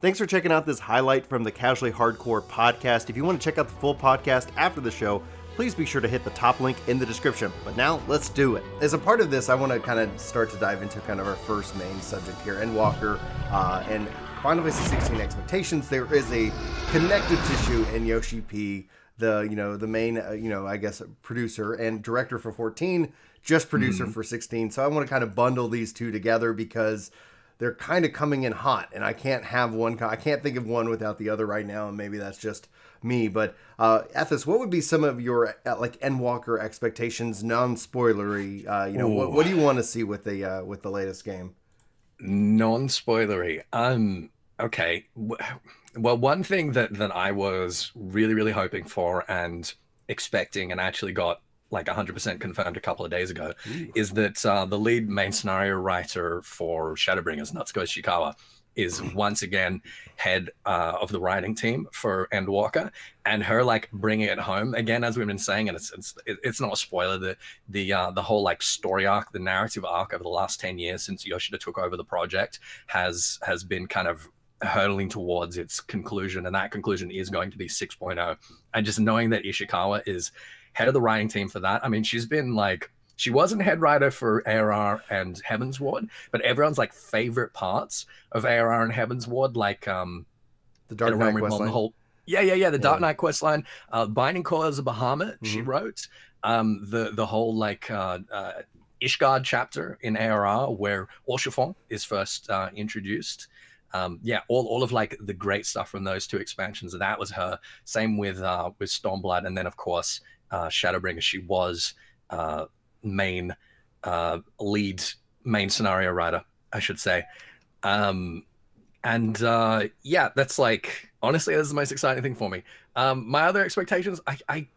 Thanks for checking out this highlight from the Casually Hardcore podcast. If you want to check out the full podcast after the show, please be sure to hit the top link in the description. But now, let's do it. As a part of this, I want to kind of start to dive into kind of our first main subject here, Endwalker, and Final Fantasy XVI expectations. There is a connective tissue in Yoshi P, the main, I guess, producer and director for 14, just producer for 16. So I want to kind of bundle these two together because they're kind of coming in hot, and I can't think of one without the other right now, and maybe that's just me. But Ethis, what would be some of your Endwalker expectations, non-spoilery? What do you want to see with the latest game? Non-spoilery. Okay. Well, one thing that I was really, really hoping for and expecting, and actually got like 100% confirmed a couple of days ago, is that the lead main scenario writer for Shadowbringers, Natsuko Ishikawa, is once again head of the writing team for Endwalker, and her like bringing it home again, as we've been saying, and it's not a spoiler. The whole like story arc, the narrative arc over the last 10 years since Yoshida took over the project has been kind of hurtling towards its conclusion, and that conclusion is going to be 6.0. And just knowing that Ishikawa is head of the writing team for that. I mean, she wasn't head writer for ARR and Heavensward, but everyone's like favorite parts of ARR and Heavensward, like the Dark Knight questline. The Dark Knight questline, Binding Coils of Bahamut. She wrote the whole like Ishgard chapter in ARR where Orchefon is first introduced. All of like the great stuff from those two expansions, that was her. Same with Stormblood, and then of course Shadowbringers. She was lead main scenario writer, I should say. That's like, honestly, that's the most exciting thing for me. My other expectations, I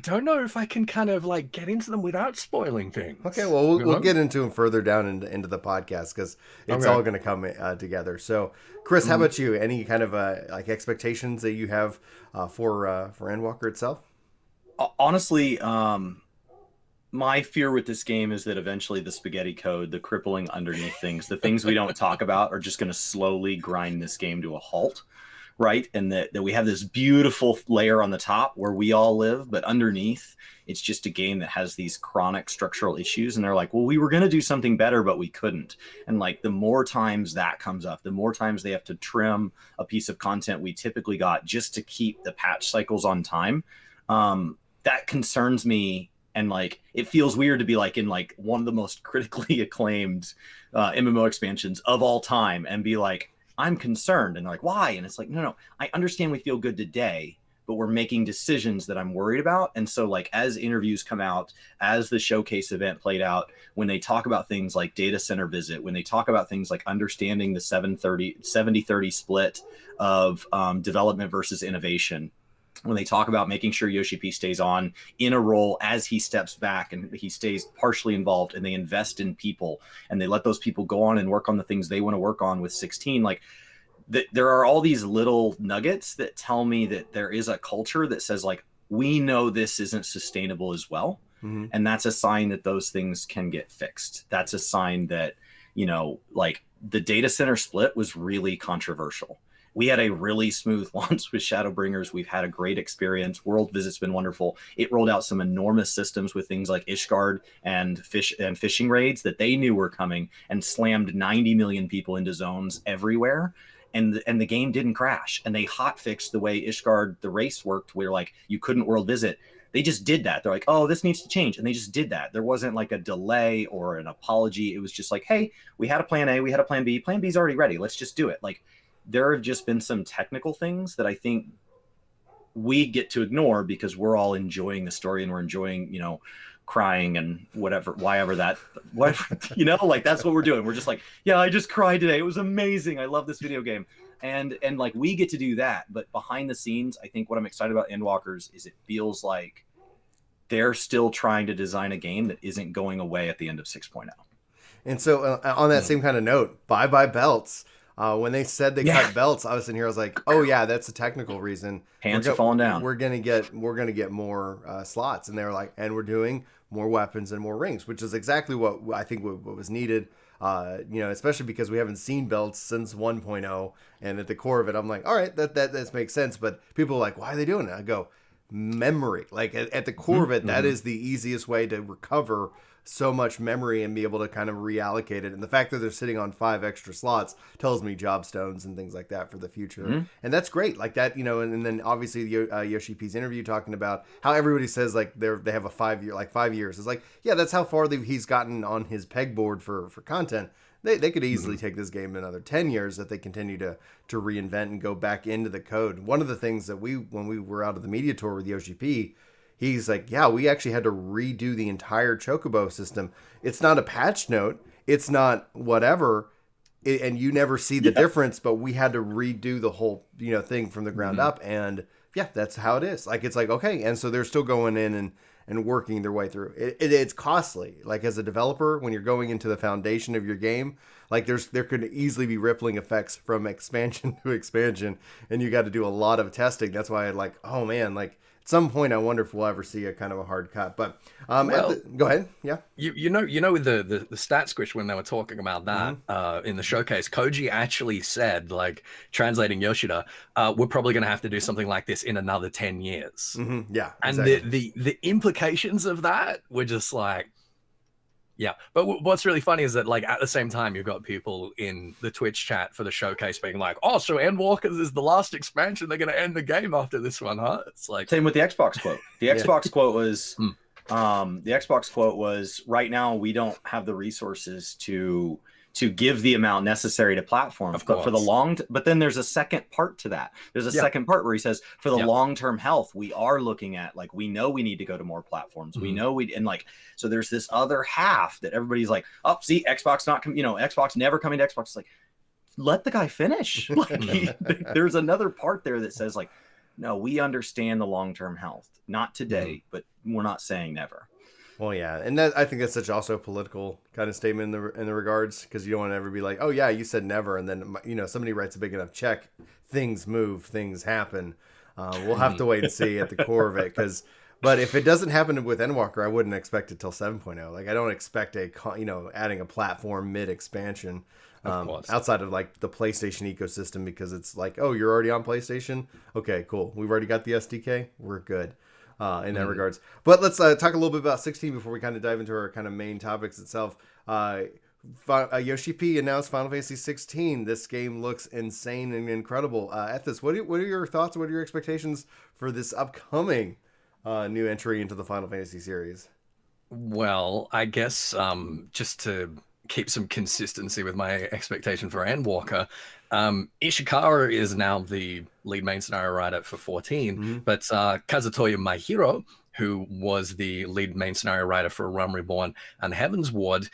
don't know if I can kind of like get into them without spoiling things. Okay, well, we'll get into them further down into the podcast because it's all going to come together. So, Chris, how about you? Any kind of like expectations that you have for Endwalker itself? Honestly, my fear with this game is that eventually the spaghetti code, the crippling underneath things, the things we don't talk about are just going to slowly grind this game to a halt, right? And that we have this beautiful layer on the top where we all live, but underneath, it's just a game that has these chronic structural issues. And they're like, well, we were going to do something better, but we couldn't. And like the more times that comes up, the more times they have to trim a piece of content we typically got just to keep the patch cycles on time. That concerns me, and like it feels weird to be like in like one of the most critically acclaimed MMO expansions of all time and be like, I'm concerned. And they're like, why? And it's like, no, I understand we feel good today, but we're making decisions that I'm worried about. And so like as interviews come out, as the showcase event played out, when they talk about things like data center visit, when they talk about things like understanding the 70-30 split of development versus innovation, when they talk about making sure Yoshi P stays on in a role as he steps back and he stays partially involved, and they invest in people and they let those people go on and work on the things they want to work on with 16, like there are all these little nuggets that tell me that there is a culture that says like, we know this isn't sustainable as well. And that's a sign that those things can get fixed. That's a sign that, like the data center split was really controversial. We had a really smooth launch with Shadowbringers. We've had a great experience. World Visit's been wonderful. It rolled out some enormous systems with things like Ishgard and fishing raids that they knew were coming, and slammed 90 million people into zones everywhere. And the game didn't crash. And they hotfixed the way Ishgard, the race worked, where like you couldn't World Visit. They just did that. They're like, oh, this needs to change. And they just did that. There wasn't like a delay or an apology. It was just like, hey, we had a plan A, we had a plan B. Plan B's already ready. Let's just do it. Like, there have just been some technical things that I think we get to ignore because we're all enjoying the story and we're enjoying, crying and whatever, like that's what we're doing. We're just like, yeah, I just cried today. It was amazing. I love this video game. And like we get to do that. But behind the scenes, I think what I'm excited about Endwalkers is it feels like they're still trying to design a game that isn't going away at the end of 6.0. And so on that same kind of note, bye belts. When they said they cut belts, I was sitting here. I was like, "Oh yeah, that's a technical reason. Hands are falling down. We're gonna get more slots." And they were like, "And we're doing more weapons and more rings," which is exactly what I think what was needed. Especially because we haven't seen belts since 1.0, and at the core of it, I'm like, all right, that makes sense. But people are like, why are they doing it? I go, memory. Like at the core of it, that is the easiest way to recover so much memory and be able to kind of reallocate it. And the fact that they're sitting on 5 extra slots tells me job stones and things like that for the future. And that's great. Like that, and then obviously Yoshi P's interview talking about how everybody says like they have a 5 year, like 5 years. It's like, yeah, that's how far he's gotten on his pegboard for content. They could easily take this game another 10 years if they continue to reinvent and go back into the code. One of the things that when we were out of the media tour with Yoshi P, he's like, yeah, we actually had to redo the entire Chocobo system. It's not a patch note. It's not whatever. And you never see the difference, but we had to redo the whole, thing from the ground up. And yeah, that's how it is. Like, it's like, okay. And so they're still going in and working their way through. It's costly. Like as a developer, when you're going into the foundation of your game, like there could easily be rippling effects from expansion to expansion. And you got to do a lot of testing. That's why I like, oh man, like, at some point, I wonder if we'll ever see a kind of a hard cut. But go ahead. Yeah. You know, with the stat squish when they were talking about that in the showcase, Koji actually said, like, translating Yoshida, we're probably going to have to do something like this in another 10 years. Yeah. And exactly. the implications of that were just like, yeah. But what's really funny is that, like, at the same time, you've got people in the Twitch chat for the showcase being like, oh, so Endwalkers is the last expansion. They're going to end the game after this one, huh? It's like... Same with the Xbox quote. The Xbox quote was... the Xbox quote was, right now, we don't have the resources to give the amount necessary to platforms, but for the but then there's a second part to that. There's a second part where he says, for the long-term health, we are looking at, like, we know we need to go to more platforms. We know so there's this other half that everybody's like, oh, see, Xbox Xbox never coming to Xbox. It's like, let the guy finish. Like, there's another part there that says, like, no, we understand the long-term health, not today, but we're not saying never. Well, yeah, and I think that's such also a political kind of statement in the regards, because you don't want to ever be like, oh yeah, you said never, and then somebody writes a big enough check, things move, things happen. We'll have to wait and see at the core of it, but if it doesn't happen with Endwalker, I wouldn't expect it till 7.0. Like I don't expect adding a platform mid expansion outside of like the PlayStation ecosystem, because it's like, oh, you're already on PlayStation, okay, cool, we've already got the SDK, we're good. In that regards. But let's talk a little bit about 16 before we kind of dive into our kind of main topics itself. Yoshi P announced Final Fantasy 16. This game looks insane and incredible. Ethis, what are your thoughts? What are your expectations for this upcoming new entry into the Final Fantasy series? Well, I guess just to keep some consistency with my expectation for Endwalker, Ishikawa is now the lead main scenario writer for 14, but Kazutoya Maehiro, who was the lead main scenario writer for Realm Reborn and Heavensward,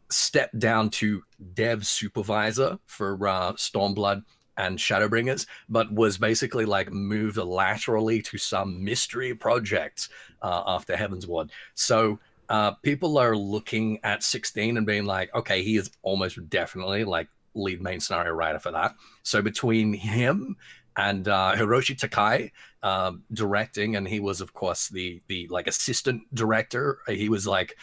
stepped down to dev supervisor for Stormblood and Shadowbringers, but was basically like moved laterally to some mystery project after Heavensward. So people are looking at 16 and being like, okay, he is almost definitely like lead main scenario writer for that. So between him and Hiroshi Takai directing, and he was of course the like assistant director. He was like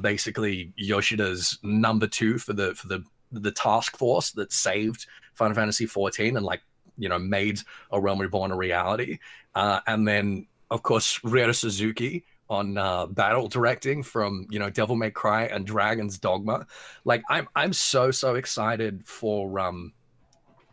basically Yoshida's number 2 for the task force that saved Final Fantasy XIV and like made a Realm Reborn a reality. And then of course Ryohei Suzuki on battle directing from Devil May Cry and Dragon's Dogma. Like I'm so excited for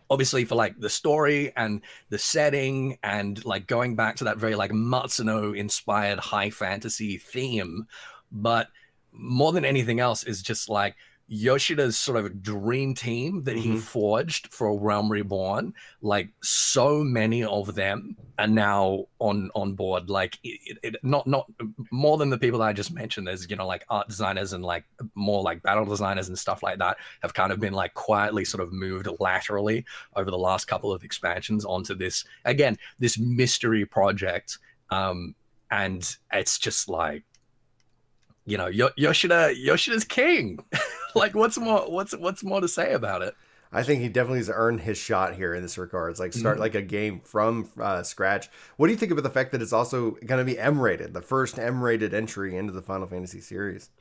obviously for like the story and the setting and like going back to that very like Matsuno inspired high fantasy theme, but more than anything else is just like Yoshida's sort of dream team that he forged for Realm Reborn. Like so many of them are now on board. Like not more than the people that I just mentioned. There's like art designers and like more like battle designers and stuff like that have kind of been like quietly sort of moved laterally over the last couple of expansions onto this mystery project. And it's just like Yoshida's king. Like what's more to say about it? I think he definitely has earned his shot here in this regards. Like start like a game from scratch. What do you think about the fact that it's also going to be M-rated, the first M-rated entry into the Final Fantasy series?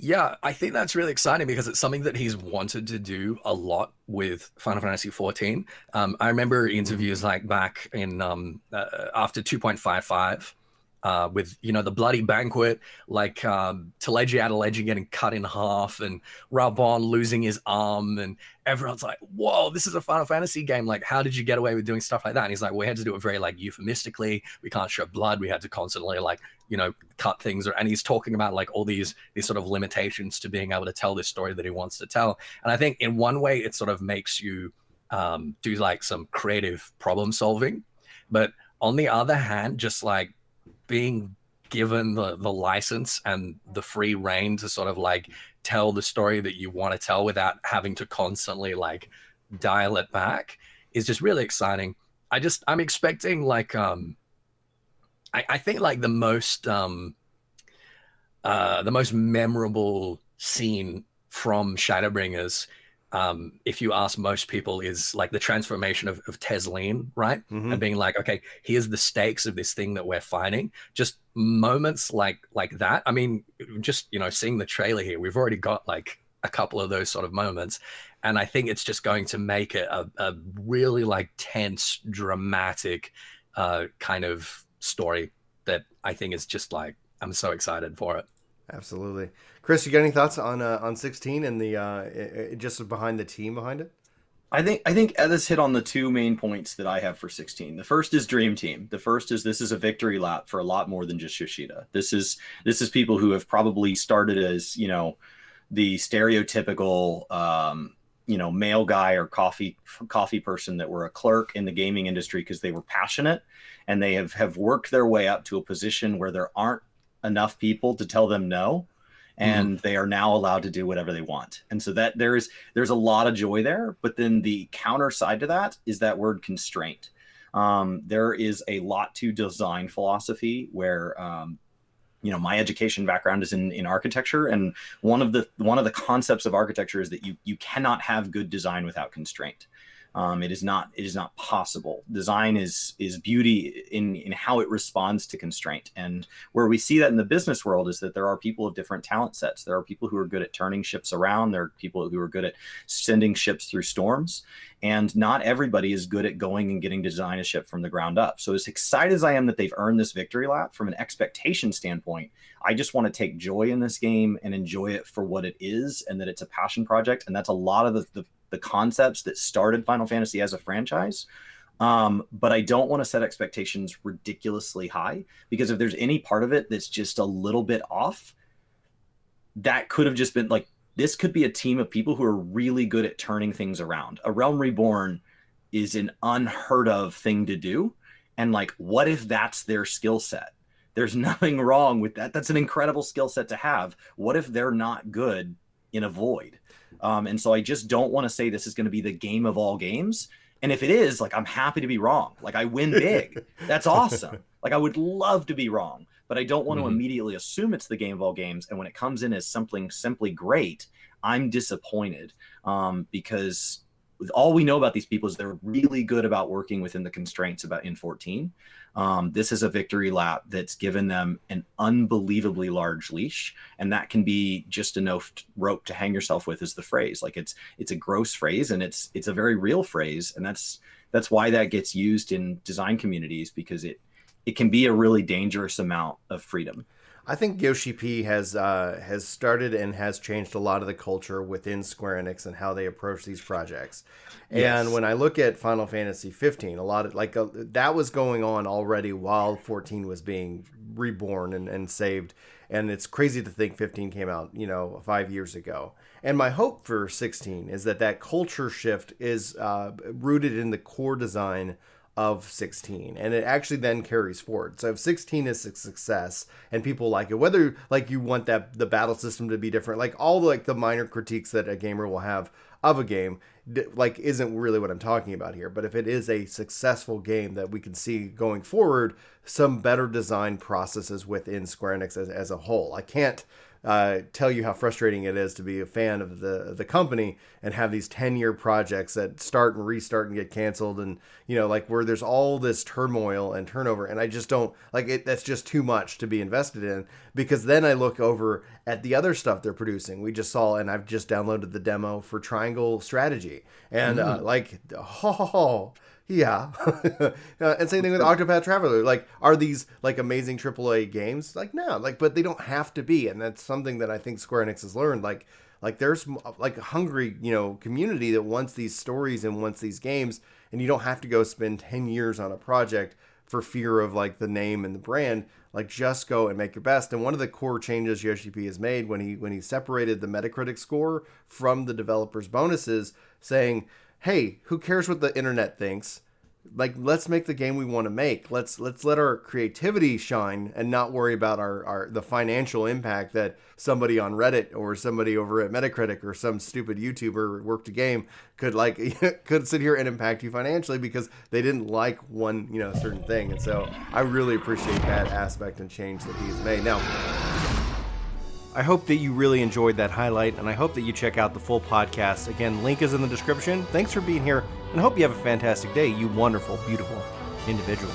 Yeah, I think that's really exciting because it's something that he's wanted to do a lot with Final Fantasy XIV. I remember interviews like back in after 2.55 with the bloody banquet, like Telegia Adelegia getting cut in half and Raubon losing his arm, and everyone's like, "Whoa, this is a Final Fantasy game! Like, how did you get away with doing stuff like that?" And he's like, "We had to do it very like euphemistically. We can't show blood. We had to constantly like cut things." And he's talking about like all these sort of limitations to being able to tell this story that he wants to tell. And I think in one way it sort of makes you do like some creative problem solving, but on the other hand, just like being given the license and the free reign to sort of like tell the story that you want to tell without having to constantly like dial it back is just really exciting. I'm expecting like I think like the most memorable scene from Shadowbringers, if you ask most people, is like the transformation of Tesleen, right? Mm-hmm. And being like, okay, here's the stakes of this thing that we're fighting. Just moments like that. I mean, just seeing the trailer here, we've already got like a couple of those sort of moments, and I think it's just going to make it a really like tense, dramatic kind of story that I think is just like, I'm so excited for it. Absolutely. Chris, you got any thoughts on 16 and the just behind the team behind it? I think Edis hit on the two main points that I have for 16. The first is Dream Team. The first is this is a victory lap for a lot more than just Yoshida. This is people who have probably started as, the stereotypical male guy or coffee person that were a clerk in the gaming industry because they were passionate, and they have worked their way up to a position where there aren't enough people to tell them no, and they are now allowed to do whatever they want. And so that there's a lot of joy there. But then the counter side to that is that word constraint. There is a lot to design philosophy where my education background is in architecture, and one of the concepts of architecture is that you cannot have good design without constraint. It is not possible. Design is beauty in how it responds to constraint. And where we see that in the business world is that there are people of different talent sets. There are people who are good at turning ships around. There are people who are good at sending ships through storms. And not everybody is good at going and getting to design a ship from the ground up. So as excited as I am that they've earned this victory lap, from an expectation standpoint, I just want to take joy in this game and enjoy it for what it is, and that it's a passion project. And that's a lot of the concepts that started Final Fantasy as a franchise. But I don't want to set expectations ridiculously high, because if there's any part of it that's just a little bit off, that could have just been like, this could be a team of people who are really good at turning things around. A Realm Reborn is an unheard of thing to do. And like, what if that's their skill set? There's nothing wrong with that. That's an incredible skill set to have. What if they're not good in a void? And so I just don't want to say this is going to be the game of all games. And if it is, like, I'm happy to be wrong. Like, I win big. That's awesome. Like, I would love to be wrong, but I don't want to immediately assume it's the game of all games. And when it comes in as something simply great, I'm disappointed, because all we know about these people is they're really good about working within the constraints in 14. This is a victory lap that's given them an unbelievably large leash, and that can be just enough rope to hang yourself with, is the phrase. Like, it's a gross phrase, and it's a very real phrase, and that's why that gets used in design communities, because it can be a really dangerous amount of freedom. I think Yoshi P has started and has changed a lot of the culture within Square Enix and how they approach these projects. Yes. And when I look at Final Fantasy 15, a lot of that was going on already while 14 was being reborn and saved. And it's crazy to think 15 came out, 5 years ago. And my hope for 16 is that culture shift is rooted in the core design of 16, and it actually then carries forward. So if 16 is a success and people like it, whether like you want the battle system to be different, like all the minor critiques that a gamer will have of a game, like isn't really what I'm talking about here. But if it is a successful game that we can see going forward, some better design processes within Square Enix as a whole. I can't tell you how frustrating it is to be a fan of the company and have these 10-year projects that start and restart and get canceled, and like where there's all this turmoil and turnover, and I just don't like it. That's just too much to be invested in, because then I look over at the other stuff they're producing. We just saw, and I've just downloaded the demo for Triangle Strategy, and yeah. And same thing with Octopath Traveler. Like, are these like amazing AAA games? Like, no, like, but they don't have to be. And that's something that I think Square Enix has learned. Like there's like a hungry, community that wants these stories and wants these games. And you don't have to go spend 10 years on a project for fear of like the name and the brand. Like, just go and make your best. And one of the core changes Yoshi P has made when he separated the Metacritic score from the developer's bonuses, saying, hey, who cares what the internet thinks? Like, let's make the game we want to make. Let's let our creativity shine and not worry about the financial impact that somebody on Reddit or somebody over at Metacritic or some stupid YouTuber worked a game could sit here and impact you financially because they didn't like one certain thing. And so I really appreciate that aspect and change that he's made. Now, I hope that you really enjoyed that highlight, and I hope that you check out the full podcast. Again, link is in the description. Thanks for being here, and I hope you have a fantastic day, you wonderful, beautiful individual.